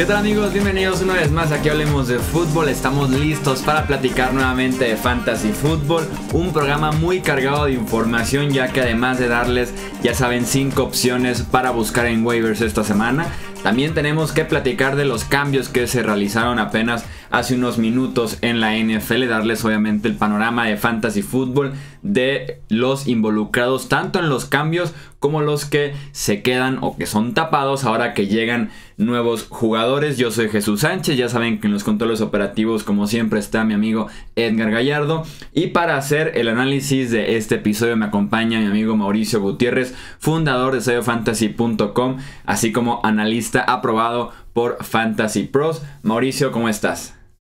¿Qué tal, amigos? Bienvenidos una vez más, aquí hablemos de fútbol. Estamos listos para platicar nuevamente de Fantasy Football, un programa muy cargado de información, ya que además de darles, ya saben, 5 opciones para buscar en waivers esta semana, también tenemos que platicar de los cambios que se realizaron apenas hace unos minutos en la NFL, darles obviamente el panorama de Fantasy Football, de los involucrados tanto en los cambios como los que se quedan o que son tapados ahora que llegan nuevos jugadores. Yo soy Jesús Sánchez, ya saben que en los controles operativos como siempre está mi amigo Edgar Gallardo, y para hacer el análisis de este episodio me acompaña mi amigo Mauricio Gutiérrez, fundador de SEOfantasy.com, así como analista aprobado por Fantasy Pros. Mauricio, ¿cómo estás?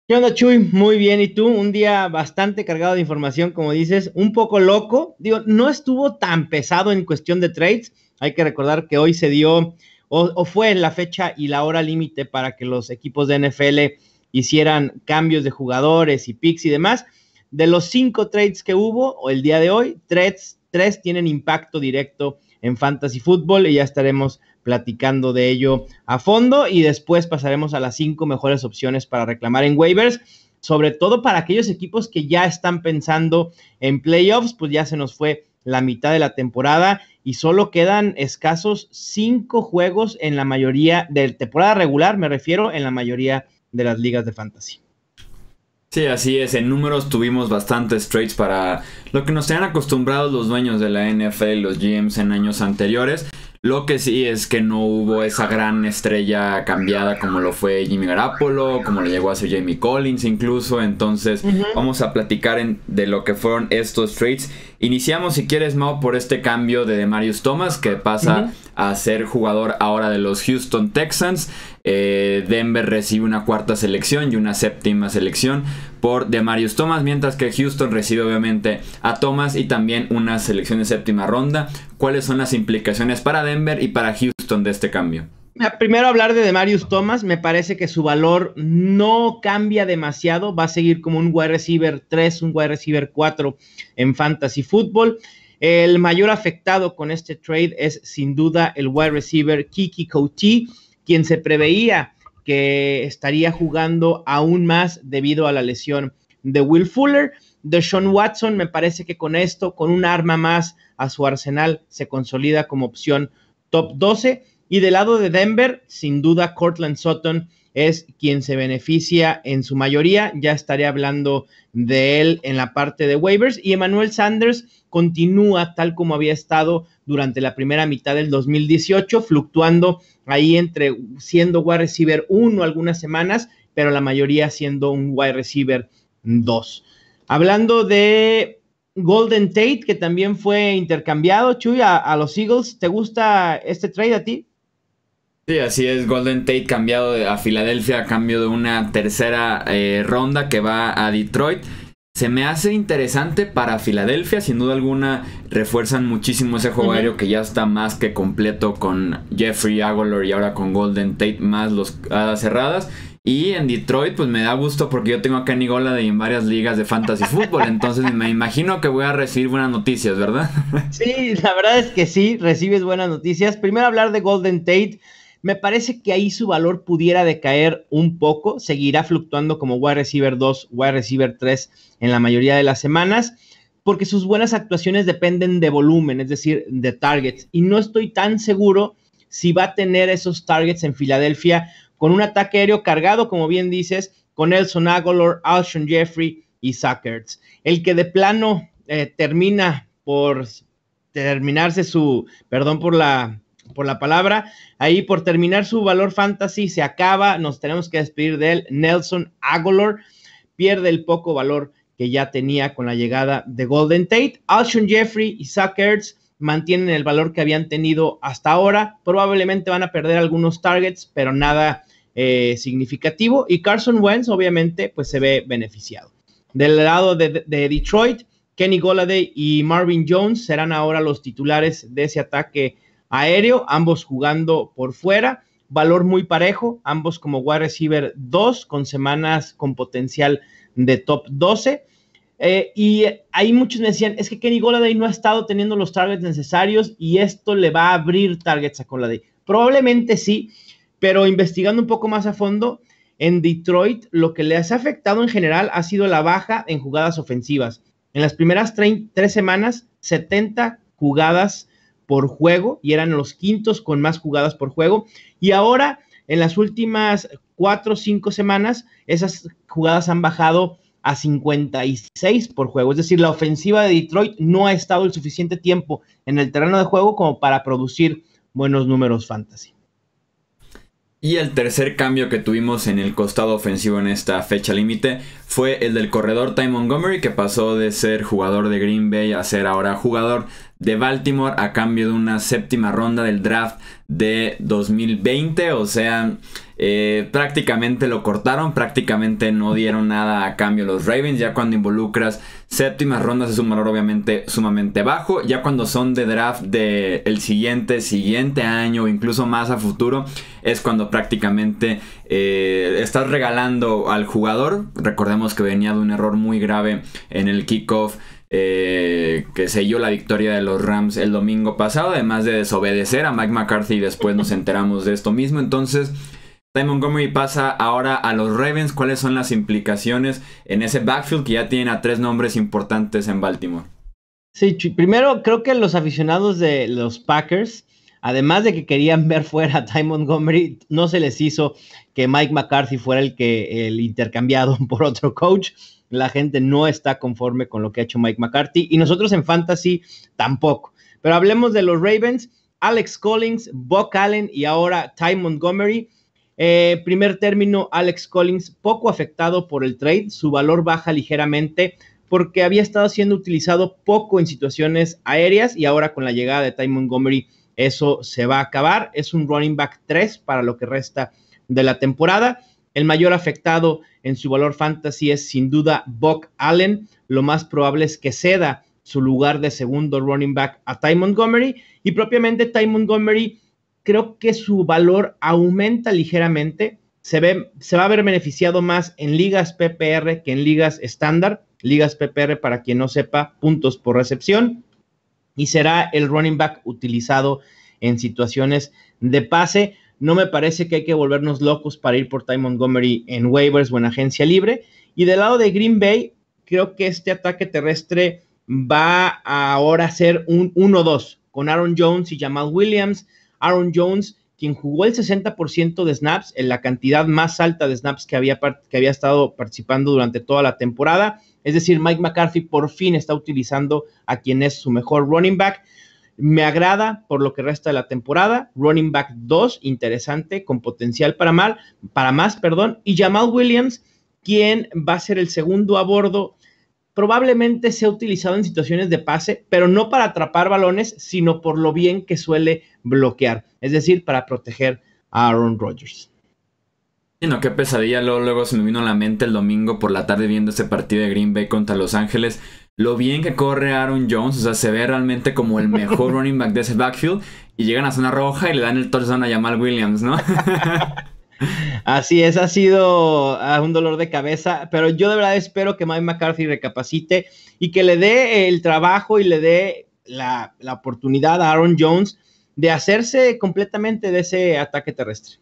¿Qué onda, Chuy? Muy bien, ¿y tú? Un día bastante cargado de información, como dices, un poco loco. Digo, no estuvo tan pesado en cuestión de trades. Hay que recordar que hoy se dio, o fue la fecha y la hora límite para que los equipos de NFL hicieran cambios de jugadores y picks y demás. De los 5 trades que hubo, o el día de hoy, 3 tienen impacto directo en Fantasy Football y ya estaremos platicando de ello a fondo, y después pasaremos a las 5 mejores opciones para reclamar en waivers, sobre todo para aquellos equipos que ya están pensando en playoffs. Pues ya se nos fue la mitad de la temporada y solo quedan escasos 5 juegos en la mayoría de temporada regular, me refiero, en la mayoría de las ligas de fantasy. Sí, así es. En números tuvimos bastantes trades para lo que nos tenían acostumbrados los dueños de la NFL y los GMs en años anteriores. Lo que sí es que no hubo esa gran estrella cambiada como lo fue Jimmy Garoppolo, como lo llegó a ser Jamie Collins incluso. Entonces vamos a platicar de lo que fueron estos trades. Iniciamos, si quieres, Mau, por este cambio de Demaryius Thomas, que pasa a ser jugador ahora de los Houston Texans. Denver recibe una 4ª selección y una 7ª selección por Demaryius Thomas, mientras que Houston recibe obviamente a Thomas y también una selección de 7ª ronda. ¿Cuáles son las implicaciones para Denver y para Houston de este cambio? Primero hablar de Demaryius Thomas. Me parece que su valor no cambia demasiado, va a seguir como un wide receiver 3, un wide receiver 4 en Fantasy Football. El mayor afectado con este trade es sin duda el wide receiver Keke Coutee, quien se preveía que estaría jugando aún más debido a la lesión de Will Fuller. Deshaun Watson, me parece que con esto, con un arma más a su arsenal, se consolida como opción top 12. Y del lado de Denver, sin duda, Courtland Sutton es quien se beneficia en su mayoría. Ya estaré hablando de él en la parte de waivers. Y Emmanuel Sanders continúa tal como había estado durante la primera mitad del 2018, fluctuando ahí entre siendo wide receiver 1 algunas semanas, pero la mayoría siendo un wide receiver 2. Hablando de Golden Tate, que también fue intercambiado, Chuy, a los Eagles. ¿Te gusta este trade a ti? Sí, así es. Golden Tate cambiado a Filadelfia a cambio de una 3ª ronda que va a Detroit. Se me hace interesante para Filadelfia, sin duda alguna refuerzan muchísimo ese juego aéreo que ya está más que completo con Jeffrey Agholor y ahora con Golden Tate más los alas cerradas. Y en Detroit pues me da gusto porque yo tengo a Kenny Golladay en varias ligas de Fantasy Football, entonces me imagino que voy a recibir buenas noticias, ¿verdad? Sí, la verdad es que sí, recibes buenas noticias. Primero hablar de Golden Tate. Me parece que ahí su valor pudiera decaer un poco, seguirá fluctuando como wide receiver 2, wide receiver 3 en la mayoría de las semanas, porque sus buenas actuaciones dependen de volumen, es decir, de targets, y no estoy tan seguro si va a tener esos targets en Filadelfia con un ataque aéreo cargado, como bien dices, con Nelson Agholor, Alshon Jeffrey y Zach Ertz. El que de plano termina por terminarse su, perdón por la palabra, ahí por terminar su valor fantasy, se acaba, nos tenemos que despedir de él. Nelson Agholor pierde el poco valor que ya tenía con la llegada de Golden Tate. Alshon Jeffrey y Zach Ertz mantienen el valor que habían tenido hasta ahora. Probablemente van a perder algunos targets, pero nada significativo. Y Carson Wentz, obviamente, pues se ve beneficiado. Del lado de Detroit, Kenny Golladay y Marvin Jones serán ahora los titulares de ese ataque aéreo, ambos jugando por fuera. Valor muy parejo, ambos como wide receiver 2, con semanas con potencial de top 12. Y ahí muchos me decían, es que Kenny Golladay no ha estado teniendo los targets necesarios y esto le va a abrir targets a Golladay. Probablemente sí, pero investigando un poco más a fondo, en Detroit lo que les ha afectado en general ha sido la baja en jugadas ofensivas. En las primeras 3 semanas, 70 jugadas por juego, y eran los quintos con más jugadas por juego, y ahora en las últimas 4 o 5 semanas, esas jugadas han bajado a 56 por juego. Es decir, la ofensiva de Detroit no ha estado el suficiente tiempo en el terreno de juego como para producir buenos números fantasy. Y el tercer cambio que tuvimos en el costado ofensivo en esta fecha límite fue el del corredor Ty Montgomery, que pasó de ser jugador de Green Bay a ser ahora jugador de Baltimore a cambio de una 7ª ronda del draft de 2020. O sea, prácticamente lo cortaron, prácticamente no dieron nada a cambio los Ravens. Ya cuando involucras 7ª rondas es un valor obviamente sumamente bajo. Ya cuando son de draft de el siguiente año o incluso más a futuro, es cuando prácticamente estás regalando al jugador. Recordemos que venía de un error muy grave en el kickoff que selló la victoria de los Rams el domingo pasado, además de desobedecer a Mike McCarthy, y después nos enteramos de esto mismo. Entonces Ty Montgomery pasa ahora a los Ravens. ¿Cuáles son las implicaciones en ese backfield que ya tienen a 3 nombres importantes en Baltimore? Sí, primero creo que los aficionados de los Packers, además de que querían ver fuera a Ty Montgomery, no se les hizo que Mike McCarthy fuera el intercambiado por otro coach. La gente no está conforme con lo que ha hecho Mike McCarthy, y nosotros en Fantasy tampoco. Pero hablemos de los Ravens. Alex Collins, Buck Allen y ahora Ty Montgomery. Primer término, Alex Collins poco afectado por el trade. Su valor baja ligeramente porque había estado siendo utilizado poco en situaciones aéreas, y ahora con la llegada de Ty Montgomery eso se va a acabar. Es un running back 3 para lo que resta de la temporada. El mayor afectado en su valor fantasy es sin duda Buck Allen. Lo más probable es que ceda su lugar de segundo running back a Ty Montgomery, y propiamente Ty Montgomery creo que su valor aumenta ligeramente. Se va a ver beneficiado más en ligas PPR que en ligas estándar. Ligas PPR, para quien no sepa, puntos por recepción, y será el running back utilizado en situaciones de pase. No me parece que hay que volvernos locos para ir por Ty Montgomery en waivers o en agencia libre. Y del lado de Green Bay, creo que este ataque terrestre va a ahora ser un 1-2 con Aaron Jones y Jamal Williams. Aaron Jones, quien jugó el 60% de snaps, en la cantidad más alta de snaps que había estado participando durante toda la temporada. Es decir, Mike McCarthy por fin está utilizando a quien es su mejor running back. Me agrada por lo que resta de la temporada. Running back 2, interesante, con potencial para más. Y Jamal Williams, quien va a ser el segundo a bordo, probablemente sea utilizado en situaciones de pase, pero no para atrapar balones, sino por lo bien que suele bloquear, es decir, para proteger a Aaron Rodgers. No, qué pesadilla. Luego se me vino a la mente el domingo por la tarde viendo ese partido de Green Bay contra Los Ángeles. Lo bien que corre Aaron Jones, o sea, se ve realmente como el mejor running back de ese backfield, y llegan a zona roja y le dan el touchdown a Jamal Williams, ¿no? Así es, ha sido un dolor de cabeza, pero yo de verdad espero que Mike McCarthy recapacite y que le dé el trabajo y le dé la oportunidad a Aaron Jones de hacerse completamente de ese ataque terrestre.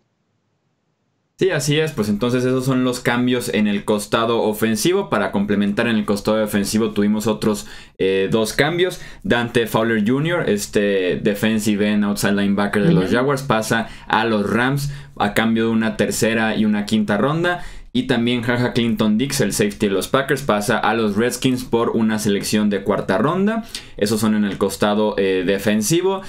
Sí, así es. Pues entonces esos son los cambios en el costado ofensivo. Para complementar, en el costado defensivo tuvimos otros 2 cambios. Dante Fowler Jr., defensive end outside linebacker de los Jaguars, pasa a los Rams a cambio de una 3ª y una 5ª ronda. Y también Jaja Clinton Dix, el safety de los Packers, pasa a los Redskins por una selección de 4ª ronda. Esos son en el costado defensivo.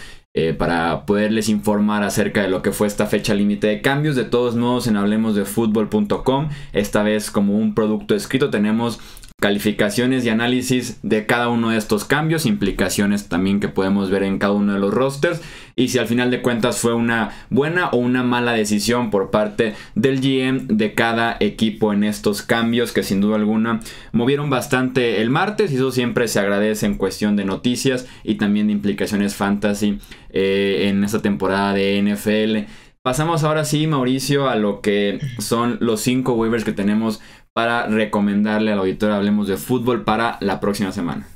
Para poderles informar acerca de lo que fue esta fecha límite de cambios. De todos modos, en hablemosdefutbol.com, esta vez como un producto escrito, tenemos calificaciones y análisis de cada uno de estos cambios, implicaciones también que podemos ver en cada uno de los rosters, y si al final de cuentas fue una buena o una mala decisión por parte del GM de cada equipo en estos cambios que sin duda alguna movieron bastante el martes, y eso siempre se agradece en cuestión de noticias y también de implicaciones fantasy en esta temporada de NFL. Pasamos ahora sí, Mauricio, a lo que son los 5 waivers que tenemos para recomendarle al auditorio Hablemos de Fútbol para la próxima semana.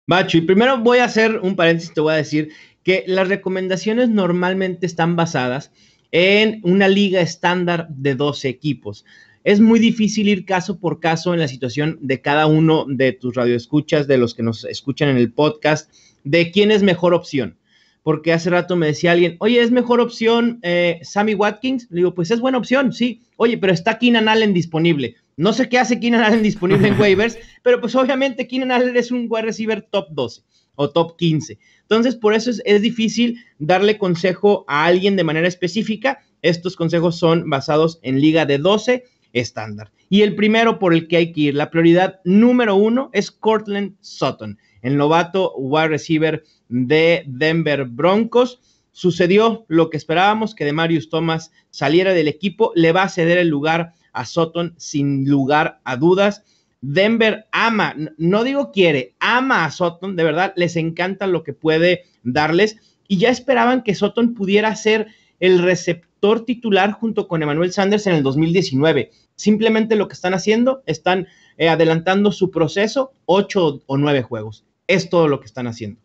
Bacho, y primero voy a hacer un paréntesis, te voy a decir que las recomendaciones normalmente están basadas en una liga estándar de 12 equipos. Es muy difícil ir caso por caso en la situación de cada uno de tus radioescuchas, de los que nos escuchan en el podcast, de quién es mejor opción. Porque hace rato me decía alguien, oye, ¿es mejor opción Sammy Watkins? Le digo, pues es buena opción, sí. Oye, pero está Keenan Allen disponible. No sé qué hace Keenan Allen disponible en waivers, pero pues obviamente Keenan Allen es un wide receiver top 12 o top 15. Entonces, por eso es difícil darle consejo a alguien de manera específica. Estos consejos son basados en liga de 12 estándar. Y el primero por el que hay que ir, la prioridad número 1 es Courtland Sutton, el novato wide receiver de Denver Broncos. Sucedió lo que esperábamos, que Demaryius Thomas saliera del equipo, le va a ceder el lugar a Sutton sin lugar a dudas. Denver ama, no digo quiere, ama a Sutton, de verdad, les encanta lo que puede darles, y ya esperaban que Sutton pudiera ser el receptor titular junto con Emmanuel Sanders en el 2019. Simplemente lo que están haciendo, están adelantando su proceso 8 o 9 juegos. Es todo lo que están haciendo.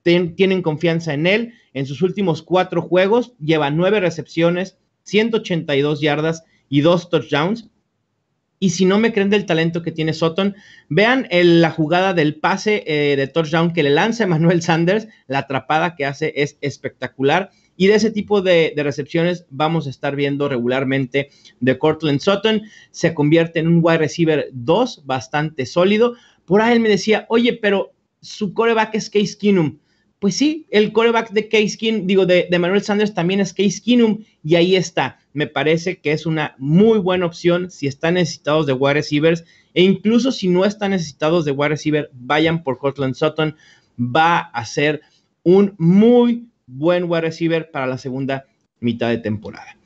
Tienen confianza en él. En sus últimos 4 juegos lleva 9 recepciones, 182 yardas y 2 touchdowns. Y si no me creen del talento que tiene Sutton, vean la jugada del pase de touchdown que le lanza Emmanuel Sanders. La atrapada que hace es espectacular. Y de ese tipo de recepciones vamos a estar viendo regularmente de Courtland Sutton. Se convierte en un wide receiver 2 bastante sólido. Por ahí él me decía, oye, pero su quarterback es Case Keenum. Pues sí, el quarterback de Emmanuel Sanders también es Case Keenum, y ahí está. Me parece que es una muy buena opción si están necesitados de wide receivers, e incluso si no están necesitados de wide receiver, vayan por Courtland Sutton. Va a ser un muy buen wide receiver para la segunda mitad de temporada.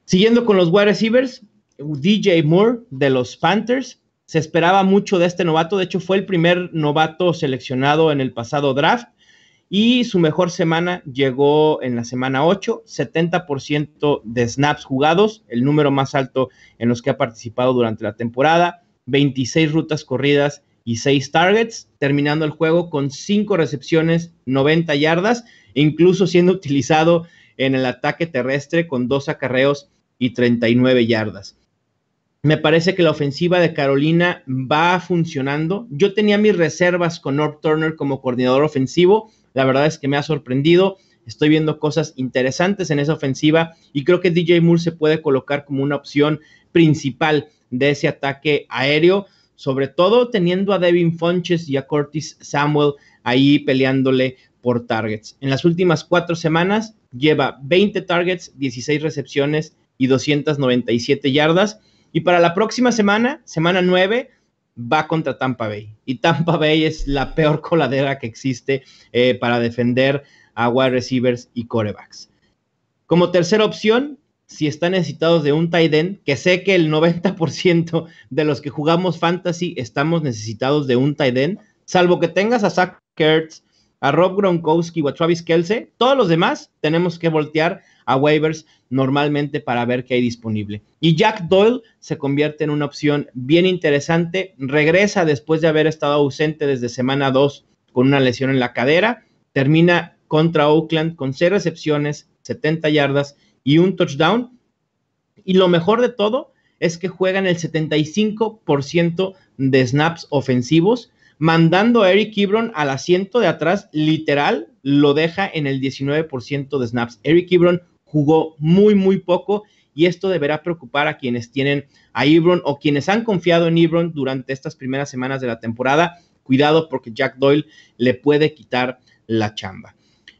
Siguiendo con los wide receivers, DJ Moore de los Panthers. Se esperaba mucho de este novato, de hecho fue el primer novato seleccionado en el pasado draft, y su mejor semana llegó en la semana 8, 70% de snaps jugados, el número más alto en los que ha participado durante la temporada, 26 rutas corridas y 6 targets, terminando el juego con 5 recepciones, 90 yardas, e incluso siendo utilizado en el ataque terrestre con 2 acarreos y 39 yardas. Me parece que la ofensiva de Carolina va funcionando. Yo tenía mis reservas con Norv Turner como coordinador ofensivo. La verdad es que me ha sorprendido. Estoy viendo cosas interesantes en esa ofensiva y creo que DJ Moore se puede colocar como una opción principal de ese ataque aéreo, sobre todo teniendo a Devin Funchess y a Curtis Samuel ahí peleándole por targets. En las últimas 4 semanas lleva 20 targets, 16 recepciones y 297 yardas. Y para la próxima semana 9, va contra Tampa Bay. Y Tampa Bay es la peor coladera que existe para defender a wide receivers y quarterbacks. Como tercera opción, si están necesitados de un tight end, que sé que el 90% de los que jugamos fantasy estamos necesitados de un tight end, salvo que tengas a Zach Ertz, a Rob Gronkowski o a Travis Kelce, todos los demás tenemos que voltear a waivers normalmente para ver qué hay disponible. Y Jack Doyle se convierte en una opción bien interesante, regresa después de haber estado ausente desde semana 2 con una lesión en la cadera, termina contra Oakland con 6 recepciones, 70 yardas y un touchdown, y lo mejor de todo es que juegan el 75% de snaps ofensivos, mandando a Eric Ebron al asiento de atrás, literal, lo deja en el 19% de snaps. Eric Ebron jugó muy poco, y esto deberá preocupar a quienes tienen a Ebron o quienes han confiado en Ebron durante estas primeras semanas de la temporada. Cuidado, porque Jack Doyle le puede quitar la chamba.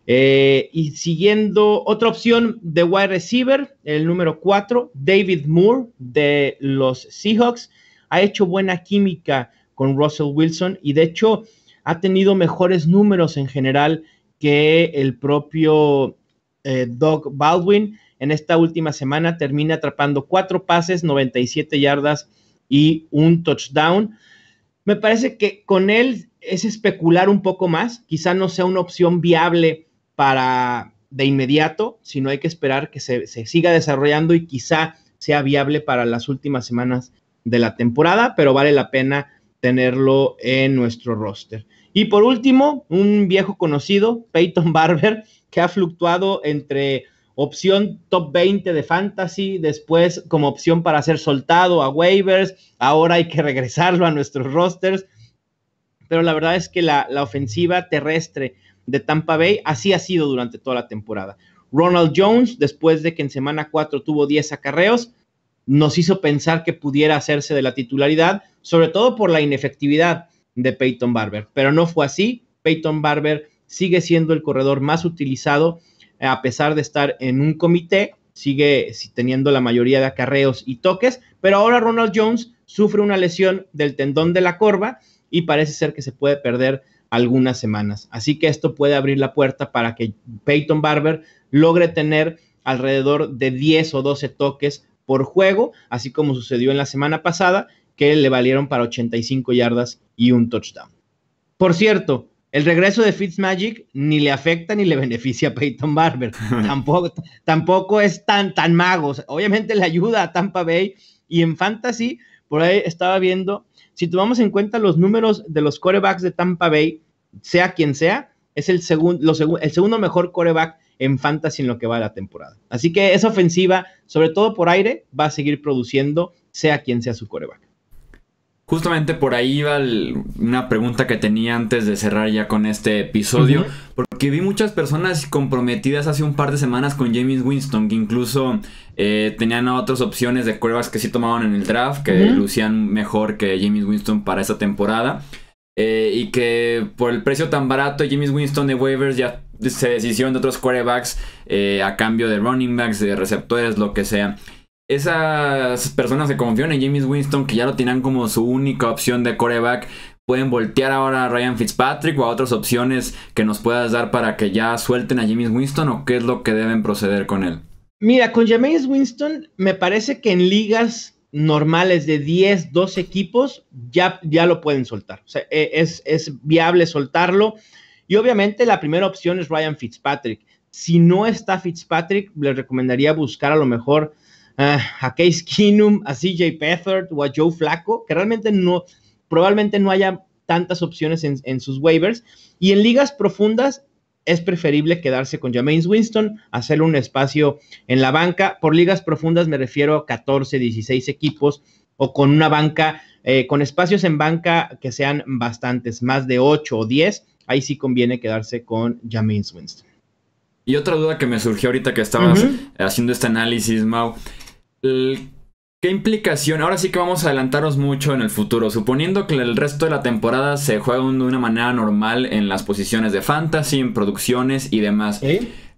Y siguiendo, otra opción de wide receiver, el número 4, David Moore de los Seahawks, ha hecho buena química con Russell Wilson y de hecho ha tenido mejores números en general que el propio Doug Baldwin. En esta última semana termina atrapando 4 pases, 97 yardas y un touchdown. Me parece que con él es especular un poco más, quizá no sea una opción viable para de inmediato, sino hay que esperar que se siga desarrollando y quizá sea viable para las últimas semanas de la temporada, pero vale la pena tenerlo en nuestro roster. Y por último, un viejo conocido, Peyton Barber, que ha fluctuado entre opción top 20 de fantasy, después como opción para ser soltado a waivers, ahora hay que regresarlo a nuestros rosters, pero la verdad es que la ofensiva terrestre de Tampa Bay así ha sido durante toda la temporada. Ronald Jones, después de que en semana 4 tuvo 10 acarreos, nos hizo pensar que pudiera hacerse de la titularidad, sobre todo por la inefectividad de Peyton Barber, pero no fue así. Peyton Barber sigue siendo el corredor más utilizado, a pesar de estar en un comité, sigue teniendo la mayoría de acarreos y toques, pero ahora Ronald Jones sufre una lesión del tendón de la corva y parece ser que se puede perder algunas semanas. Así que esto puede abrir la puerta para que Peyton Barber logre tener alrededor de 10 o 12 toques por juego, así como sucedió en la semana pasada, que le valieron para 85 yardas y un touchdown. Por cierto, el regreso de Fitzmagic ni le afecta ni le beneficia a Peyton Barber. tampoco es tan mago. Obviamente le ayuda a Tampa Bay, y en fantasy, por ahí estaba viendo, si tomamos en cuenta los números de los quarterbacks de Tampa Bay, sea quien sea, es el segundo mejor quarterback en fantasy en lo que va de la temporada. Así que esa ofensiva, sobre todo por aire, va a seguir produciendo, sea quien sea su quarterback. Justamente por ahí iba una pregunta que tenía antes de cerrar ya con este episodio, porque vi muchas personas comprometidas hace un par de semanas con Jameis Winston, que incluso tenían otras opciones de quarterbacks que sí tomaban en el draft, que lucían mejor que Jameis Winston para esta temporada, y que por el precio tan barato de Jameis Winston de waivers ya se deshicieron de otros quarterbacks a cambio de running backs, de receptores, lo que sea. Esas personas que confían en Jameis Winston, que ya lo tenían como su única opción de quarterback, ¿pueden voltear ahora a Ryan Fitzpatrick o a otras opciones que nos puedas dar para que ya suelten a Jameis Winston, o qué es lo que deben proceder con él? Mira, con Jameis Winston me parece que en ligas normales de 10, 12 equipos ya lo pueden soltar. O sea, es viable soltarlo, y obviamente la primera opción es Ryan Fitzpatrick. Si no está Fitzpatrick, les recomendaría buscar a lo mejor a Case Keenum, a CJ Beathard o a Joe Flacco, que realmente probablemente no haya tantas opciones en sus waivers. Y en ligas profundas es preferible quedarse con Jameis Winston, hacerle un espacio en la banca. Por ligas profundas me refiero a 14, 16 equipos, o con una banca, con espacios en banca que sean bastantes, más de 8 o 10, ahí sí conviene quedarse con Jameis Winston. Y otra duda que me surgió ahorita que estabas haciendo este análisis, Mau, ¿qué implicación? Ahora sí que vamos a adelantarnos mucho en el futuro. Suponiendo que el resto de la temporada se juega de una manera normal en las posiciones de fantasy, en producciones y demás.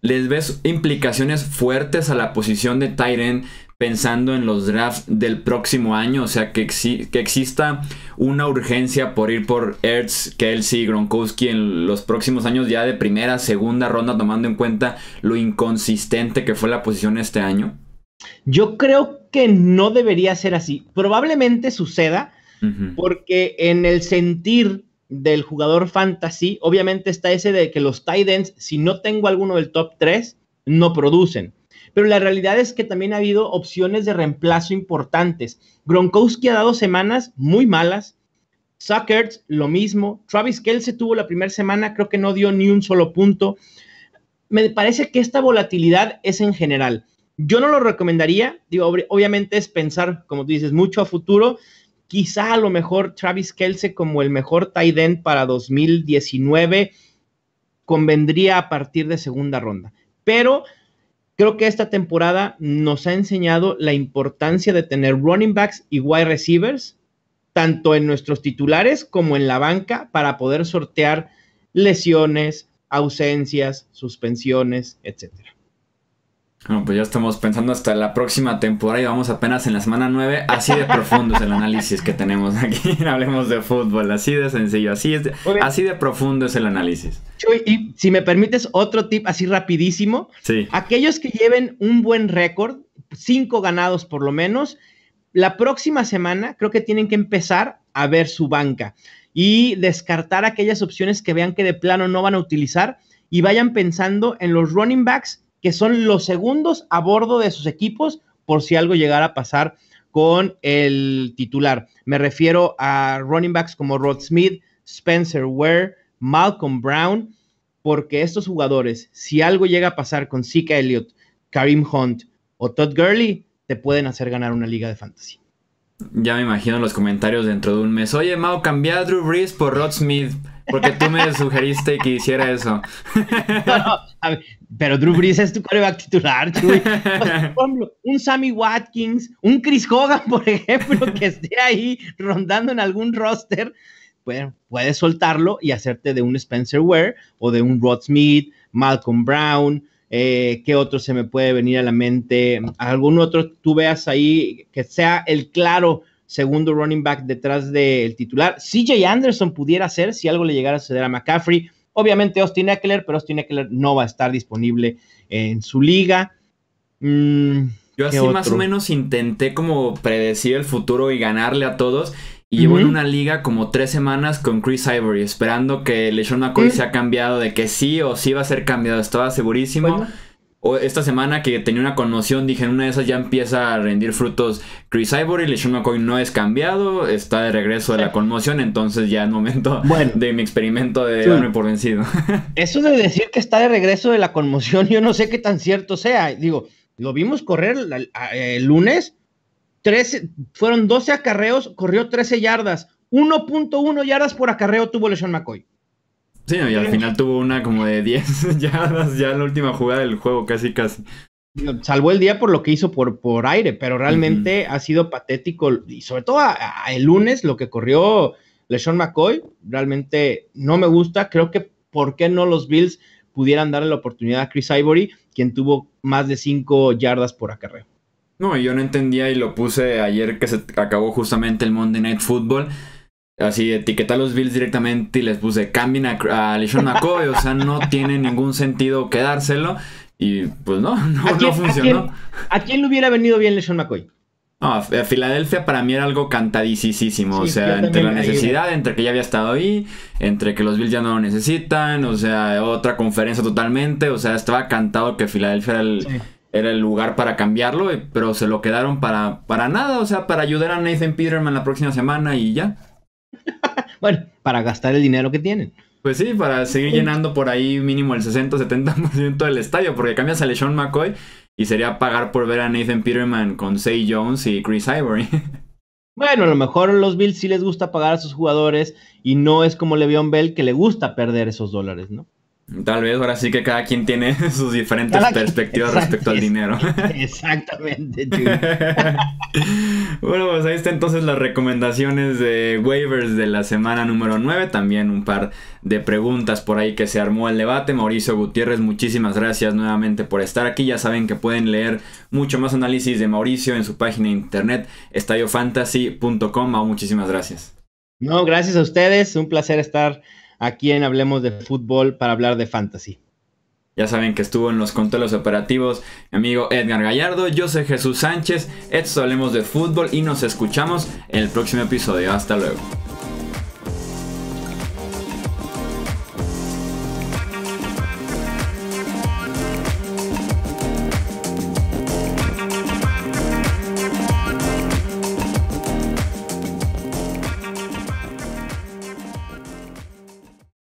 ¿Les ves implicaciones fuertes a la posición de tight end pensando en los drafts del próximo año? O sea, que exista una urgencia por ir por Ertz, Kelce, Gronkowski en los próximos años, ya de primera, segunda ronda, tomando en cuenta lo inconsistente que fue la posición este año. Yo creo que no debería ser así. Probablemente suceda, porque en el sentir del jugador fantasy, obviamente está ese de que los tight ends, si no tengo alguno del top 3, no producen. Pero la realidad es que también ha habido opciones de reemplazo importantes. Gronkowski ha dado semanas muy malas. Zach Ertz, lo mismo. Travis Kelce tuvo la primera semana, creo que no dio ni un solo punto. Me parece que esta volatilidad es en general. Yo no lo recomendaría, digo, obviamente es pensar, como tú dices, mucho a futuro. Quizá a lo mejor Travis Kelce como el mejor tight end para 2019 convendría a partir de segunda ronda. Pero creo que esta temporada nos ha enseñado la importancia de tener running backs y wide receivers, tanto en nuestros titulares como en la banca, para poder sortear lesiones, ausencias, suspensiones, etcétera. Bueno, pues ya estamos pensando hasta la próxima temporada y vamos apenas en la semana 9. Así de profundo es el análisis que tenemos aquí. Hablemos de fútbol, así de sencillo, así de profundo es el análisis. Chuy, y si me permites otro tip así rapidísimo. Sí. Aquellos que lleven un buen récord, 5 ganados por lo menos, la próxima semana creo que tienen que empezar a ver su banca y descartar aquellas opciones que vean que de plano no van a utilizar, y vayan pensando en los running backs que son los segundos a bordo de sus equipos por si algo llegara a pasar con el titular. Me refiero a running backs como Rod Smith, Spencer Ware, Malcolm Brown, porque estos jugadores, si algo llega a pasar con Zeke Elliott, Kareem Hunt o Todd Gurley te pueden hacer ganar una liga de fantasy. Ya me imagino los comentarios dentro de un mes. Oye, Mau, cambié a Drew Brees por Rod Smith, porque tú me sugeriste que hiciera eso. No, a ver, pero Drew Brees es tu quarterback titular, Chuy. Por ejemplo, un Sammy Watkins, un Chris Hogan, por ejemplo, que esté ahí rondando en algún roster, puedes soltarlo y hacerte de un Spencer Ware o de un Rod Smith, Malcolm Brown. ¿Qué otro se me puede venir a la mente? ¿Algún otro tú veas ahí que sea el claro segundo running back detrás del titular? CJ Anderson pudiera ser si algo le llegara a suceder a McCaffrey. Obviamente Austin Ekeler, pero Austin Ekeler no va a estar disponible en su liga. Yo así más o menos intenté como predecir el futuro y ganarle a todos. Y llevo en una liga como 3 semanas con Chris Ivory, esperando que LeSean McCoy se ha cambiado, de que sí o sí va a ser cambiado. Estaba segurísimo. Bueno. O esta semana que tenía una conmoción, dije, en una de esas ya empieza a rendir frutos Chris Ivory. LeSean McCoy no es cambiado, está de regreso de la conmoción, entonces ya es momento de mi experimento de darme por vencido. Eso de decir que está de regreso de la conmoción, yo no sé qué tan cierto sea. Digo, lo vimos correr el lunes. Fueron 12 acarreos, corrió 13 yardas. 1.1 yardas por acarreo tuvo LeSean McCoy. Sí, y al final tuvo una como de 10 yardas ya en la última jugada del juego, casi. Salvó el día por lo que hizo por aire, pero realmente ha sido patético. Y sobre todo el lunes, lo que corrió LeSean McCoy, realmente no me gusta. Creo que ¿por qué no los Bills pudieran darle la oportunidad a Chris Ivory, quien tuvo más de 5 yardas por acarreo? No, yo no entendía y lo puse ayer que se acabó justamente el Monday Night Football. Así etiqueté a los Bills directamente y les puse cambien a LeSean McCoy. O sea, no tiene ningún sentido quedárselo. Y pues no funcionó. ¿A quién le hubiera venido bien LeSean McCoy? No, a Filadelfia para mí era algo cantadísimo. Sí, o sea, entre la necesidad, entre que ya había estado ahí, entre que los Bills ya no lo necesitan. O sea, otra conferencia totalmente. O sea, estaba cantado que Filadelfia era el lugar para cambiarlo, pero se lo quedaron para nada, o sea, para ayudar a Nathan Peterman la próxima semana y ya. Bueno, para gastar el dinero que tienen. Pues sí, para seguir llenando por ahí mínimo el 60-70% del estadio, porque cambias a LeSean McCoy y sería pagar por ver a Nathan Peterman con Zay Jones y Chris Ivory. Bueno, a lo mejor a los Bills sí les gusta pagar a sus jugadores y no es como Le'Veon Bell que le gusta perder esos dólares, ¿no? Tal vez ahora sí que cada quien tiene sus diferentes perspectivas respecto al dinero. Exactamente. Bueno, pues ahí está entonces las recomendaciones de waivers de la semana número 9. También un par de preguntas por ahí que se armó el debate. Mauricio Gutiérrez, muchísimas gracias nuevamente por estar aquí. Ya saben que pueden leer mucho más análisis de Mauricio en su página de internet estadiofantasy.com. Muchísimas gracias. No, gracias a ustedes. Un placer estar aquí en Hablemos de Fútbol para hablar de fantasy. Ya saben que estuvo en los controles operativos mi amigo Edgar Gallardo. Yo soy Jesús Sánchez. Esto Hablemos de Fútbol y nos escuchamos en el próximo episodio. Hasta luego.